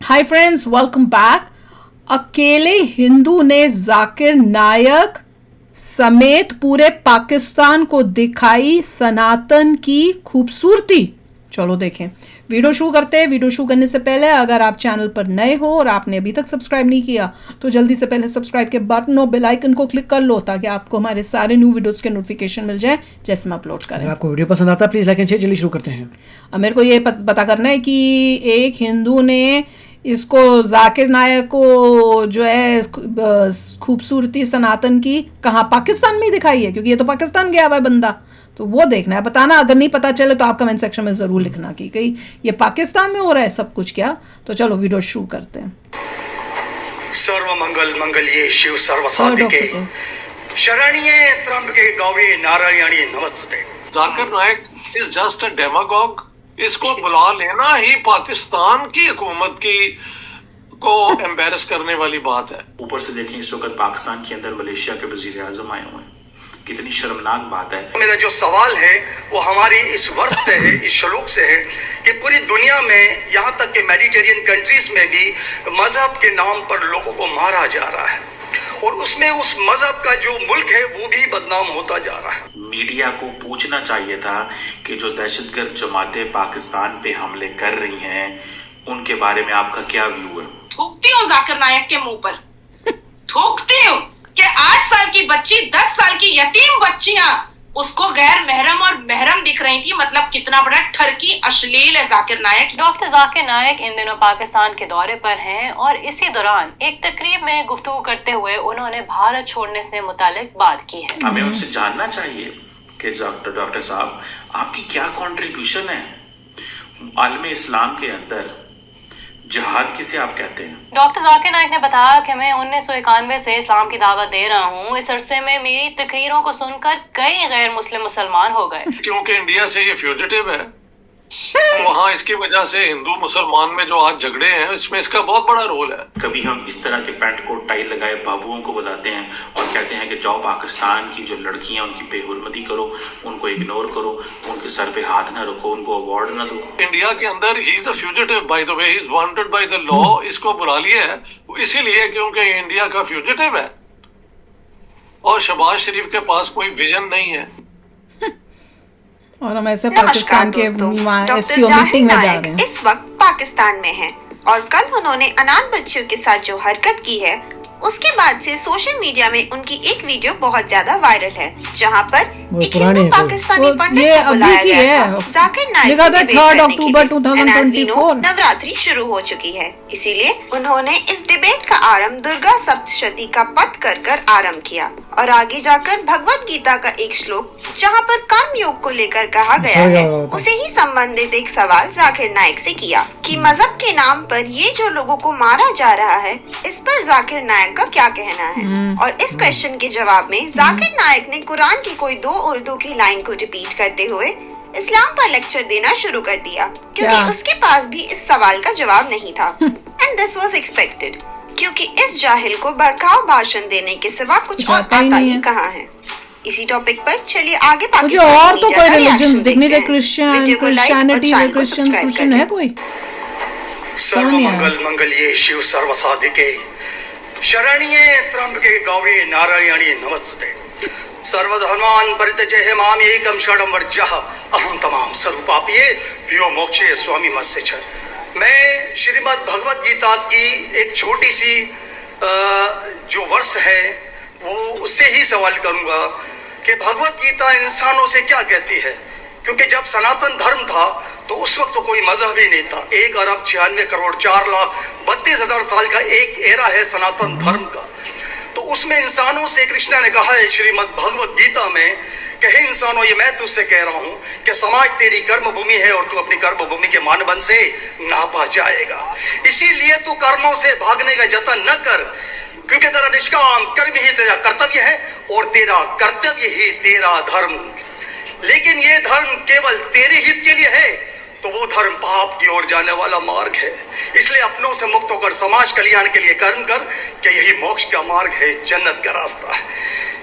Hi friends, welcome back. अकेले हिंदू ने जाकिर नायक समेत पूरे पाकिस्तान को दिखाई सनातन की खूबसूरती। चलो देखें, वीडियो शुरू करते हैं। वीडियो शुरू करने से पहले अगर आप चैनल पर नए हो और आपने अभी तक सब्सक्राइब नहीं किया तो जल्दी से पहले सब्सक्राइब के बटन और बेल आइकन को क्लिक कर लो ताकि आपको हमारे सारे न्यू वीडियोस के नोटिफिकेशन मिल जाए जैसे हम अपलोड करें। अगर आपको वीडियो पसंद आता है प्लीज लाइक एंड शेयर। जल्दी शुरू करते हैं। अब मेरे को ये पता करना है कि एक हिंदू ने इसको जाकिर नायक को जो है खूबसूरती सनातन की कहाँ पाकिस्तान में ही दिखाई है, क्योंकि ये तो पाकिस्तान गया हुआ है बंदा, तो वो देखना है। बताना अगर नहीं पता चले तो आप कमेंट सेक्शन में जरूर लिखना कि कहीं ये पाकिस्तान में हो रहा है सब कुछ क्या। तो चलो वीडियो शुरू करते हैं। सर्व मंगल मंगल्ये शिव सर्व साधिके शरण्ये त्र्यंबके गौरी नारायणी नमस्ते। जाकिर नायक इज जस्ट अ डेमागोग। इसको बुला लेना ही पाकिस्तान की हुकूमत की को एम्बेरस करने वाली बात है। ऊपर से देखें इस वक्त पाकिस्तान के अंदर मलेशिया के वजीर आजम आए हुए हैं। कितनी शर्मनाक बात है। मेरा जो सवाल है वो हमारी इस वर्ष से है, इस श्लोक से है कि पूरी दुनिया में यहाँ तक कि मेडिटेरियन कंट्रीज में भी मजहब के नाम पर लोगों को मारा जा रहा है और उसमें उस मजहब का जो मुल्क है वो भी बदनाम होता जा रहा है। मीडिया को पूछना चाहिए था कि जो दहशतगर्द जमातें पाकिस्तान पे हमले कर रही हैं उनके बारे में आपका क्या व्यू है। थूकती हूँ जाकिर नायक के मुंह पर, थूकती हूँ कि 8 साल की बच्ची 10 साल की यतीम बच्चियां उसको गैर महरम और महरम दिख रही थी। मतलब कितना बड़ा ठरकी अश्लील है जाकिर नायक। डॉक्टर जाकिर नायक इन दिनों पाकिस्तान के दौरे पर हैं और इसी दौरान एक तकरीब में गुफ्तगू करते हुए उन्होंने भारत छोड़ने से मुतालिक बात की है। हमें उनसे जानना चाहिए कि डॉक्टर साहब आपकी क्या कॉन्ट्रीब्यूशन है आलम इस्लाम के अंदर, जिहाद किसे आप कहते हैं। डॉक्टर जाकिर नायक ने बताया कि मैं 1991 से इस्लाम की दावत दे रहा हूँ। इस अरसे में मेरी तकरीरों को सुनकर कई गैर मुस्लिम मुसलमान हो गए। क्योंकि इंडिया से ये फ्यूजिटिव है, वहाँ इसकी वजह से हिंदू मुसलमान में जो आज झगड़े हैं इसमें इसका बहुत बड़ा रोल है। कभी हम इस तरह के पैंट कोट टाई लगाए बाबुओं को बुलाते हैं और कहते हैं कि जाओ पाकिस्तान की जो लड़कियां उनकी बेहुरमती करो, उनको इग्नोर करो, उनके सर पे हाथ ना रखो, उनको अवार्ड ना दो। इंडिया के अंदर he is a fugitive by the way, he is wanted by the law. इसको बुला लिया है इसीलिए क्योंकि इंडिया का फ्यूजिटिव है और शहबाज शरीफ के पास कोई विजन नहीं है। और हम ऐसे पाकिस्तान के मीटिंग में जा रहे हैं। इस वक्त पाकिस्तान में हैं और कल उन्होंने अनाथ बच्चियों के साथ जो हरकत की है उसके बाद से सोशल मीडिया में उनकी एक वीडियो बहुत ज्यादा वायरल है जहाँ पर एक हिंदू पाकिस्तानी पंडित को बुलाया गया था। जाकिर नायक से डिबेट करने के लिए नवरात्रि शुरू हो चुकी है, इसीलिए उन्होंने इस डिबेट का आरंभ दुर्गा सप्तशती का पठ कर आरंभ किया और आगे जाकर भगवत गीता का एक श्लोक जहाँ पर कर्म योग को लेकर कहा गया है उसे ही संबंधित एक सवाल जाकिर नायक से किया कि मजहब के नाम पर ये जो लोगों को मारा जा रहा है इस पर जाकिर नायक का क्या कहना है। और इस क्वेश्चन के जवाब में जाकिर नायक ने कुरान की कोई 2 उर्दू की लाइन को रिपीट करते हुए इस्लाम पर लेक्चर देना शुरू कर दिया क्योंकि उसके पास भी इस सवाल का जवाब नहीं था। एंड दिस वाज एक्सपेक्टेड क्योंकि इस जाहिल को भड़काऊ भाषण देने के सिवा कुछ और आता ही कहाँ है। इसी टॉपिक पर चलिए आगे पाकिस्तान और तो कोई रिलीजन्स दिखने रहे, क्रिश्चियनिटी में क्रिश्चियन है कोई। सर्व मंगल मंगल्ये शिव सर्व साधिके शरण्ये त्र्यंबके गौरी नारायणी नमस्ते। सर्वधर्मान् परित्यज्य माम् एकं शरणं व्रजः अहं तमाम स्वरूपाप्ये प्रियो मोक्षे स्वामी मत्स्य च। मैं श्रीमद् भगवत गीता की एक छोटी सी जो वर्ष है वो उससे ही सवाल करूंगा कि भगवत गीता इंसानों से क्या कहती है, क्योंकि जब सनातन धर्म था तो उस वक्त तो कोई मजहब ही नहीं था। 1 अरब 96 करोड़ 4,32,000 साल का एक एरा है सनातन धर्म का। तो उसमें इंसानों से कृष्ण ने कहा है श्रीमद् भगवत गीता में कि हे इंसानों, ये मैं तुझसे कह रहा हूँ कि समाज तेरी कर्म भूमि है और तू अपनी कर्म भूमि के मानदंड से नापा जाएगा। इसीलिए तू कर्मों से भागने का जतन न कर, क्योंकि तेरा निष्काम कर्म ही तेरा कर्तव्य है और तेरा कर्तव्य ही तेरा धर्म। लेकिन ये धर्म केवल तेरे हित के लिए है तो वो धर्म पाप की ओर जाने वाला मार्ग है। इसलिए अपनों से मुक्त होकर समाज कल्याण के लिए कर्म कर कि यही मोक्ष का मार्ग है, जन्नत का रास्ता है।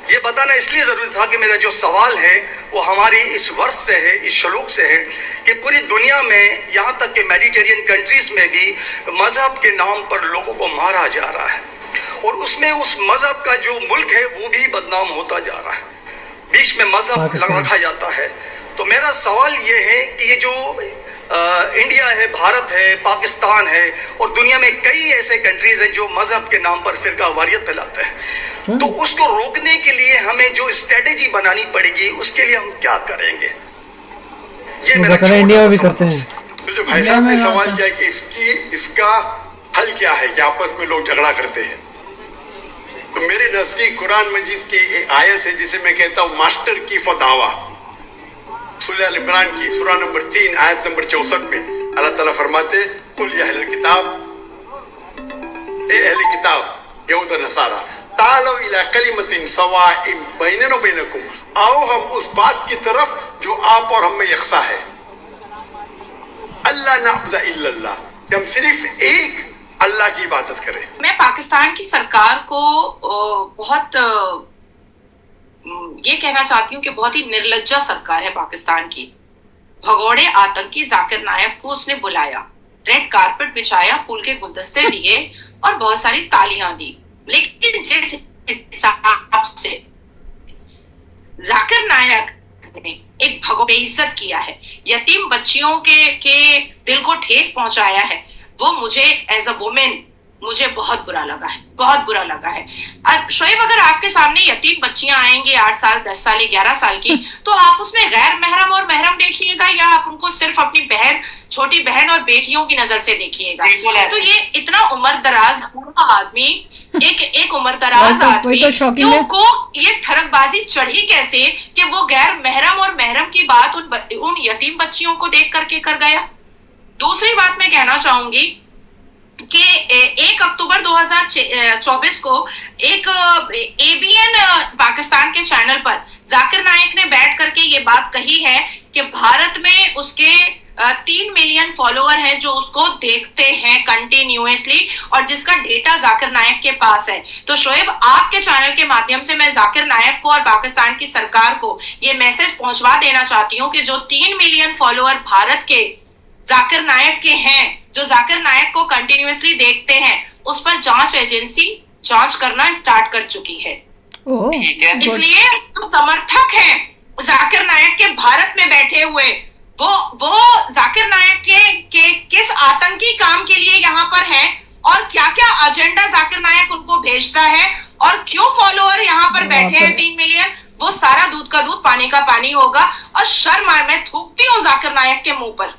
ये बताना इसलिए जरूरी था कि मेरा जो सवाल है वो हमारी इस वर्ष से है, इस श्लोक से है कि पूरी दुनिया में यहाँ तक कि मेडिटेरियन कंट्रीज में भी मजहब के नाम पर लोगों को मारा जा रहा है और उसमें उस मजहब का जो मुल्क है वो भी बदनाम होता जा रहा है, बीच में मजहब रखा जाता है। तो मेरा सवाल ये है कि ये जो इंडिया है, भारत है, पाकिस्तान है और दुनिया में कई ऐसे कंट्रीज हैं जो मजहब के नाम पर फिरका वारियत फैलाते हैं, तो उसको रोकने के लिए हमें जो स्ट्रेटेजी बनानी पड़ेगी उसके लिए हम क्या करेंगे, ये मेरा इंडिया भी करते हैं। तो जो भाई साहब ने सवाल किया कि इसका हल क्या है कि आपस में लोग झगड़ा करते हैं, तो मेरे नजदीक कुरान मजीद की एक आयत है जिसे मैं कहता हूँ मास्टर की फदावा, सूरह अल इमरान की सूरह नंबर 3 आयत नंबर 64 में अल्लाह ताला फरमाते कुल या अहल किताब, ए अहल किताब यहूद और नसारा तालो इला कलिमतिन सवाइम बैनना व बैनकुम, आओ हम उस बात की तरफ जो आप और हम में यकसा है, अल्लाह नअबुद इल्लल्लाह, कि हम सिर्फ एक अल्लाह की इबादत करें। मैं पाकिस्तान की सरकार को बहुत ये कहना चाहती हूँ कि बहुत ही निर्लज्जा सरकार है पाकिस्तान की। भगोड़े आतंकी जाकिर नायक को उसने बुलाया, रेड कारपेट बिछाया, फूल के गुलदस्ते दिए और बहुत सारी तालियां दी, लेकिन जिस हिसाब से जाकिर नायक ने एक बेइज्जत किया है, यतीम बच्चियों के दिल को ठेस पहुंचाया है, वो मुझे एज अ वुमेन मुझे बहुत बुरा लगा है, बहुत बुरा लगा है। शोएब, अगर आपके सामने यतीम बच्चियां आएंगी 8 साल, 10 साल, 11 साल की, तो आप उसमें गैर महरम और महरम देखिएगा या आप उनको सिर्फ अपनी बहन, छोटी बहन और बेटियों की नजर से देखिएगा? तो ये इतना उम्र दराज आदमी, एक उम्र दराज आदमी को ये ठरकबाजी चढ़ी कैसे कि वो गैर महरम और महरम की बात उन यतीम बच्चियों को देख करके कर गया। दूसरी बात मैं कहना चाहूंगी कि 1 अक्टूबर 2024 को एक ABN पाकिस्तान के चैनल पर जाकिर नायक ने बैठ करके ये बात कही है कि भारत में उसके 3 मिलियन फॉलोअर हैं जो उसको देखते हैं कंटिन्यूअसली और जिसका डेटा जाकिर नायक के पास है। तो शोएब, आपके चैनल के माध्यम से मैं जाकिर नायक को और पाकिस्तान की सरकार को ये मैसेज पहुंचवा देना चाहती हूँ कि जो 3 मिलियन फॉलोअर भारत के जाकिर नायक के हैं, जो जाकिर नायक को कंटिन्यूअसली देखते हैं, उस पर जांच एजेंसी जांच करना स्टार्ट कर चुकी है। इसलिए जो समर्थक हैं जाकिर नायक के भारत में बैठे हुए, वो जाकिर नायक के किस आतंकी काम के लिए यहाँ पर हैं और क्या क्या एजेंडा जाकिर नायक उनको भेजता है और क्यों फॉलोअर यहाँ पर बैठे हैं 3 मिलियन, वो सारा दूध का दूध पानी का पानी होगा। और शर्म मैं थूकती हूँ जाकिर नायक के मुंह पर,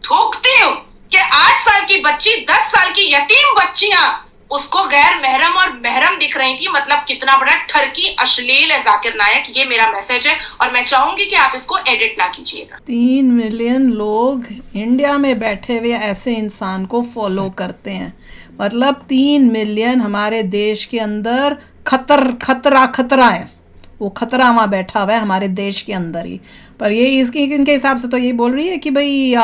थूकती हूँ कि 8 साल की बच्ची, 10 साल की यतीम बच्चियां उसको गैर महरम और महरम दिख रही थी। मतलब कितना बड़ा ठरकी अश्लील है जाकिर नायक। ये मेरा मैसेज है और मैं चाहूंगी कि आप इसको एडिट ना कीजिएगा। 3 मिलियन लोग इंडिया में बैठे हुए ऐसे इंसान को फॉलो करते हैं, मतलब 3 मिलियन हमारे देश के अंदर खतरा है, वो खतरा वहाँ बैठा हुआ है हमारे देश के अंदर ही। पर ये इनके हिसाब से तो ये बोल रही है कि भाई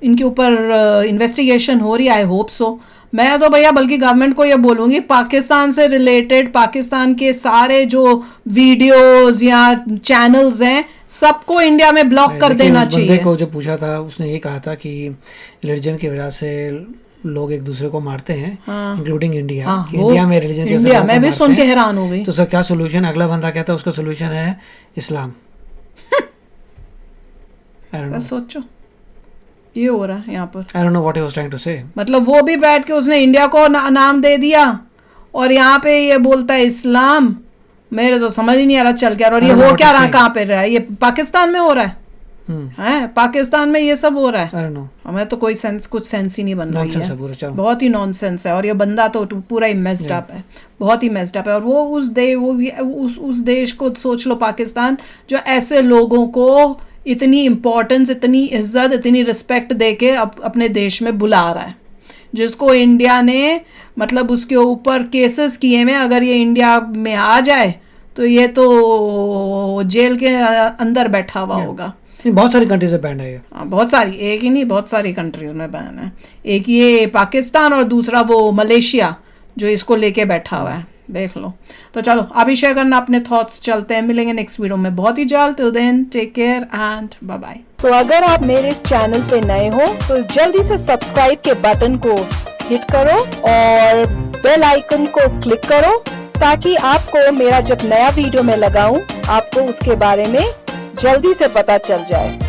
इनके ऊपर इन्वेस्टिगेशन हो रही है, आई होप सो। मैं तो भैया बल्कि गवर्नमेंट को ये बोलूँगी, पाकिस्तान से रिलेटेड पाकिस्तान के सारे जो वीडियोस या चैनल्स हैं सबको इंडिया में ब्लॉक कर देना चाहिए। बंदे को जो पूछा था उसने ये कहा था कि रिलीजन की वजह से लोग एक दूसरे को मारते हैं, इंक्लूडिंग इंडिया। इंडिया में रिलीजन की वजह से मैं भी सुन के हैरान हो गई। तो सर क्या सोल्यूशन? अगला बंदा कहता है उसका सोल्यूशन है इस्लाम। सोचो ये हो रहा है यहाँ पर। I don't know what he was trying to say. मतलब वो भी बैठ के उसने इंडिया को नाम दे दिया और यहाँ पे ये बोलता है इस्लाम। मेरे तो समझ ही नहीं आ रहा चल क्या। और ये हो क्या रहा, कहाँ पे रहा है? ये पाकिस्तान में हो रहा है, पाकिस्तान में ये सब हो रहा है। हमें तो कोई कुछ सेंस ही नहीं बन रही है, बहुत ही नॉनसेंस है। और ये बंदा तो पूरा ही मेस्ड अप है, बहुत ही मेस्ड अप है। और वो उस देश को सोच लो, पाकिस्तान, जो ऐसे लोगों को इतनी इम्पोर्टेंस, इतनी इज्जत, इतनी रिस्पेक्ट देके अपने देश में बुला रहा है, जिसको इंडिया ने मतलब उसके ऊपर केसेस किए में, अगर ये इंडिया में आ जाए तो ये तो जेल के अंदर बैठा हुआ होगा। बहुत सारी कंट्रीज में बैन है ये। बहुत सारी, एक ही नहीं, बहुत सारी कंट्रीज में बैन है। एक ये पाकिस्तान और दूसरा वो मलेशिया जो इसको लेके बैठा हुआ है। देख लो। तो चलो आप ही शेयर करना अपने थॉट्स। चलते हैं, मिलेंगे नेक्स्ट वीडियो में बहुत ही जल्द। Till then take care and bye bye. तो अगर आप मेरे इस चैनल पे नए हो तो जल्दी से सब्सक्राइब के बटन को हिट करो और बेल आइकन को क्लिक करो ताकि आपको मेरा जब नया वीडियो मैं लगाऊं आपको उसके बारे में जल्दी से पता चल जाए।